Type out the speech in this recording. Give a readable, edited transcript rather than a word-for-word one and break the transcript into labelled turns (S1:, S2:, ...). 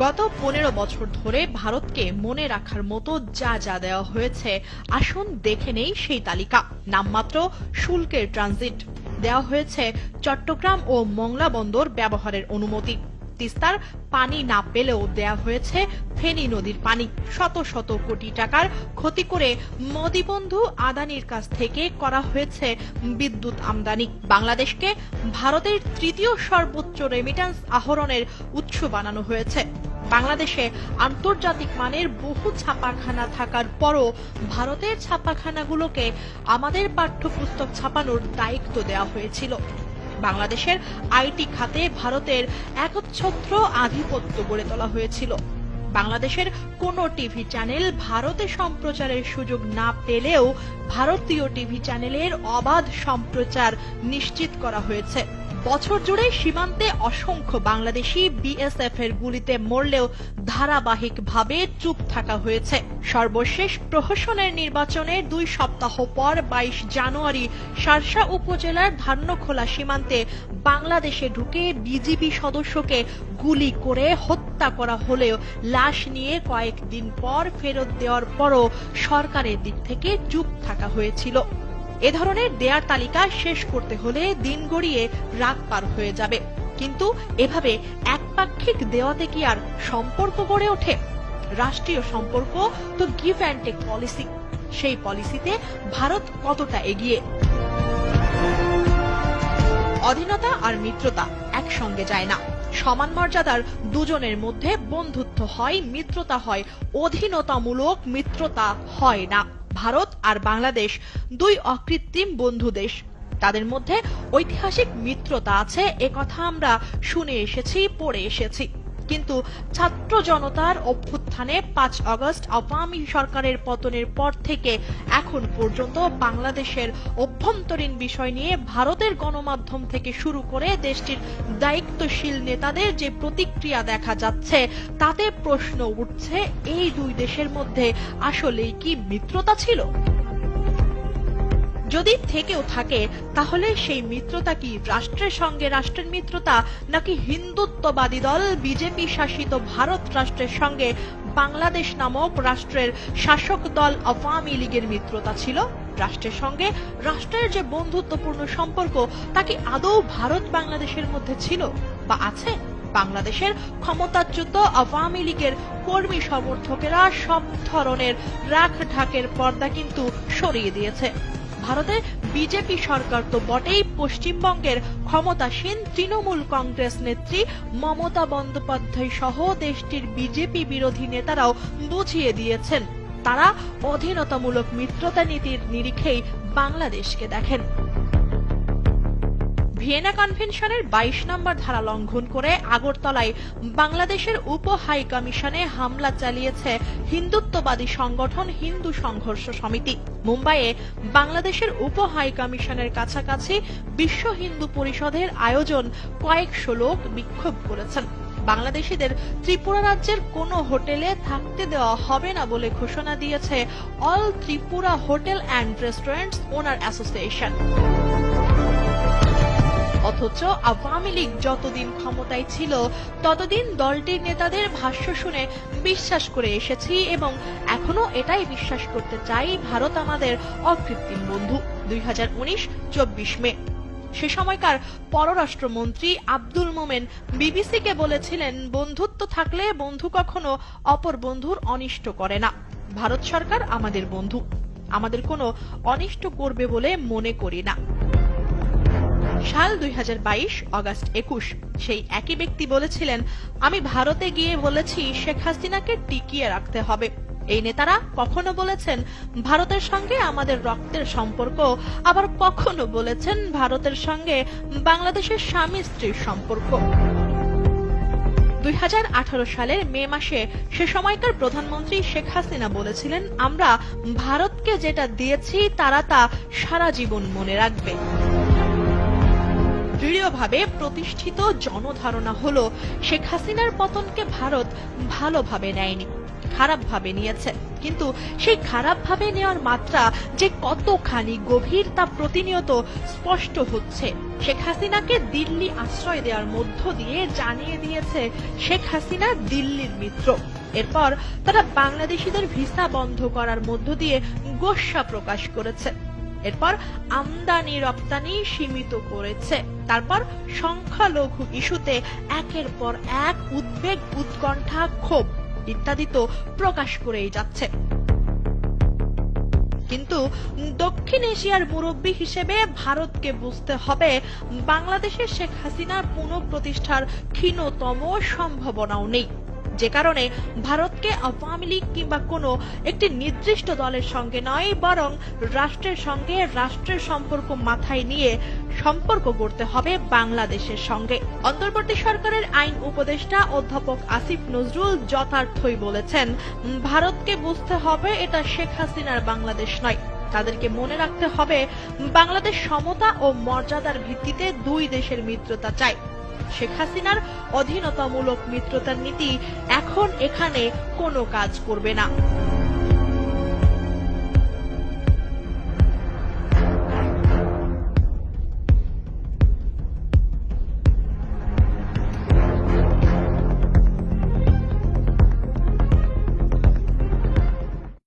S1: গত 15 বছর ধরে ভারতকে মনে রাখার মতো যা যা দেওয়া হয়েছে, আসুন দেখে নেই সেই তালিকা। নামমাত্র শুল্কের ট্রানজিট দেওয়া হয়েছে, চট্টগ্রাম ও মংলা বন্দর ব্যবহারের অনুমতি, তিস্তার পানি না পেলেও দেয়া হয়েছে ফেনী নদীর পানি, শত শত কোটি টাকার ক্ষতি করে মোদি বন্ধু আদানির কাছ থেকে করা হয়েছে বিদ্যুৎ আমদানি। বাংলাদেশকে ভারতের তৃতীয় সর্বোচ্চ রেমিট্যান্স আহরণের উৎস বানানো হয়েছে। বাংলাদেশে আন্তর্জাতিক মানের বহু ছাপাখানা থাকার পরও ভারতের ছাপাখানাগুলোকে আমাদের পাঠ্যপুস্তক ছাপানোর দায়িত্ব দেওয়া হয়েছিল। বাংলাদেশের আইটি খাতে ভারতের একচ্ছত্র আধিপত্য গড়ে তোলা হয়েছিল। বাংলাদেশের কোন টিভি চ্যানেল ভারতে সম্প্রচারের সুযোগ না পেলেও ভারতীয় টিভি চ্যানেলের অবাধ সম্প্রচার নিশ্চিত করা হয়েছে। বছর জুড়ে সীমান্তে অসংখ্য বাংলাদেশি বিএসএফ এর গুলিতে মরলেও ধারাবাহিকভাবে চুপ থাকা হয়েছে। সর্বশেষ প্রহসনের নির্বাচনের 2 সপ্তাহ পর 22 জানুয়ারি শার্শা উপজেলার ধান্যখোলা সীমান্তে বাংলাদেশে ঢুকে বিজিবি সদস্যকে গুলি করে হত্যা করা হলেও লাশ নিয়ে কয়েকদিন পর ফেরত দেওয়ার পরও সরকারের দিক থেকে চুপ থাকা হয়েছিল। এ ধরনের দেয়ার তালিকা শেষ করতে হলে দিন গড়িয়ে রাত পার হয়ে যাবে, কিন্তু এভাবে একপাক্ষিক দেওয়াতে কি আর সম্পর্ক গড়ে ওঠে? রাষ্ট্রীয় সম্পর্ক তো গিভ অ্যান্ড টেক পলিসি। সেই পলিসিতে ভারত কতটা এগিয়ে? অধীনতা আর মিত্রতা একসঙ্গে যায় না। সমান মর্যাদার দুজনের মধ্যে বন্ধুত্ব হয়, মিত্রতা হয়, অধীনতামূলক মিত্রতা হয় না। ভারত আর বাংলাদেশ 2 অকৃত্রিম বন্ধু দেশ। তাদের মধ্যে ঐতিহাসিক মিত্রতা আছে, একথা আমরা শুনে এসেছি, পড়ে এসেছি। কিন্তু ছাত্র জনতার অভ্যুত্থানে 5 আগস্ট আওয়ামী সরকারের পতনের পর থেকে এখন পর্যন্ত বাংলাদেশের অভ্যন্তরীণ বিষয় নিয়ে ভারতের গণমাধ্যম থেকে শুরু করে দেশটির দায়িত্বশীল নেতাদের যে প্রতিক্রিয়া দেখা যাচ্ছে, তাতে প্রশ্ন উঠছে, এই 2 দেশের মধ্যে আসলেই কি মিত্রতা ছিল? যদি থেকেও থাকে, তাহলে সেই মিত্রতা কি রাষ্ট্রের সঙ্গে রাষ্ট্রের মিত্রতা, নাকি হিন্দুত্ববাদী দল বিজেপি শাসিত ভারত রাষ্ট্রের সঙ্গে বাংলাদেশ নামক রাষ্ট্রের শাসক দল আওয়ামী লীগের মিত্রতা ছিল? রাষ্ট্রের সঙ্গে রাষ্ট্রের যে বন্ধুত্বপূর্ণ সম্পর্ক, তা কি আদৌ ভারত বাংলাদেশের মধ্যে ছিল বা আছে? বাংলাদেশের ক্ষমতাচ্যুত আওয়ামী লীগের কর্মী সমর্থকেরা সব ধরনের রাখ ঢাকের পর্দা কিন্তু সরিয়ে দিয়েছে। ভারতের বিজেপি সরকার তো বটেই, পশ্চিমবঙ্গের ক্ষমতাসীন তৃণমূল কংগ্রেস নেত্রী মমতা বন্দ্যোপাধ্যায় সহ দেশটির বিজেপি বিরোধী নেতারাও বুঝিয়ে দিয়েছেন, তারা অধীনতামূলক মিত্রতা নীতির নিরিখেই বাংলাদেশকে দেখেন। ভিয়েনা কনভেনশনের 22 নম্বর ধারা লঙ্ঘন করে আগরতলায় বাংলাদেশের উপ হাই কমিশনে হামলা চালিয়েছে হিন্দুত্ববাদী সংগঠন হিন্দু সংঘর্ষ সমিতি। মুম্বাইয়ে বাংলাদেশের উপ হাই কমিশনের কাছাকাছি বিশ্ব হিন্দু পরিষদের আয়োজন কয়েকশো লোক বিক্ষোভ করেছেন। বাংলাদেশিদের ত্রিপুরা রাজ্যের কোনো হোটেলে থাকতে দেওয়া হবে না বলে ঘোষণা দিয়েছে all Tripura hotel and restaurants owner association. অথচ আওয়ামী লীগ যতদিন ক্ষমতায় ছিল, ততদিন দলটির নেতাদের ভাষ্য শুনে বিশ্বাস করে এসেছি এবং এখনো এটাই বিশ্বাস করতে চাই, ভারত আমাদের অকৃত্রিম বন্ধু। 2019 24 মে সে সময়কার পররাষ্ট্রমন্ত্রী আব্দুল মোমেন বিবিসিকে বলেছিলেন, বন্ধুত্ব থাকলে বন্ধু কখনো অপর বন্ধুর অনিষ্ট করে না। ভারত সরকার আমাদের বন্ধু, আমাদের কোনো অনিষ্ট করবে বলে মনে করি না। সাল 2022 আগস্ট 21 সেই একই ব্যক্তি বলেছিলেন, আমি ভারতে গিয়ে বলেছি শেখ হাসিনাকে টিকিয়ে রাখতে হবে। এই নেতারা কখনো বলেছেন ভারতের সঙ্গে আমাদের রক্তের সম্পর্ক, আবার কখনো বলেছেন ভারতের সঙ্গে বাংলাদেশের স্বামী স্ত্রীর সম্পর্ক। 2018 সালের মে মাসে সে সময়কার প্রধানমন্ত্রী শেখ হাসিনা বলেছিলেন, আমরা ভারতকে যেটা দিয়েছি তারা তা সারা জীবন মনে রাখবে। দৃঢ়ভাবে প্রতিষ্ঠিত জনধারণা হলো শেখ হাসিনার পতনকে ভারত ভালোভাবে নেয়নি, খারাপভাবে নিয়েছে। কিন্তু সেই খারাপভাবে নেওয়ার মাত্রা যে কতখানি গভীর তা প্রতিনিয়ত স্পষ্ট হচ্ছে। শেখ হাসিনাকে দিল্লি আশ্রয় দেওয়ার মধ্য দিয়ে জানিয়ে দিয়েছে শেখ হাসিনা দিল্লির মিত্র। এরপর তারা বাংলাদেশিদের ভিসা বন্ধ করার মধ্য দিয়ে গোস্বা প্রকাশ করেছে। এরপর আমদানি রপ্তানি সীমিত করেছে। তারপর সংখ্যালঘু ইস্যুতে একের পর এক উদ্বেগ, উৎকণ্ঠা, ক্ষোভ ইত্যাদি তো প্রকাশ করেই যাচ্ছে। কিন্তু দক্ষিণ এশিয়ার মুরব্বী হিসেবে ভারতকে বুঝতে হবে, বাংলাদেশের শেখ হাসিনার পুনঃপ্রতিষ্ঠার ক্ষীণতম সম্ভাবনাও নেই। যে কারণে ভারতকে আওয়ামী লীগ কিংবা কোনো একটি নির্দিষ্ট দলের সঙ্গে নয়, বরং রাষ্ট্রের সঙ্গে রাষ্ট্রের সম্পর্ক মাথায় নিয়ে সম্পর্ক গড়তে হবে বাংলাদেশের সঙ্গে। অন্তর্বর্তী সরকারের আইন উপদেষ্টা অধ্যাপক আসিফ নজরুল যথার্থই বলেছেন, ভারতকে বুঝতে হবে এটা শেখ হাসিনার বাংলাদেশ নয়। তাদেরকে মনে রাখতে হবে, বাংলাদেশ সমতা ও মর্যাদার ভিত্তিতে দুই দেশের মিত্রতা চায়। শেখ হাসিনার অধীনতামূলক মিত্রতার নীতি এখন এখানে কোনো কাজ করবে না।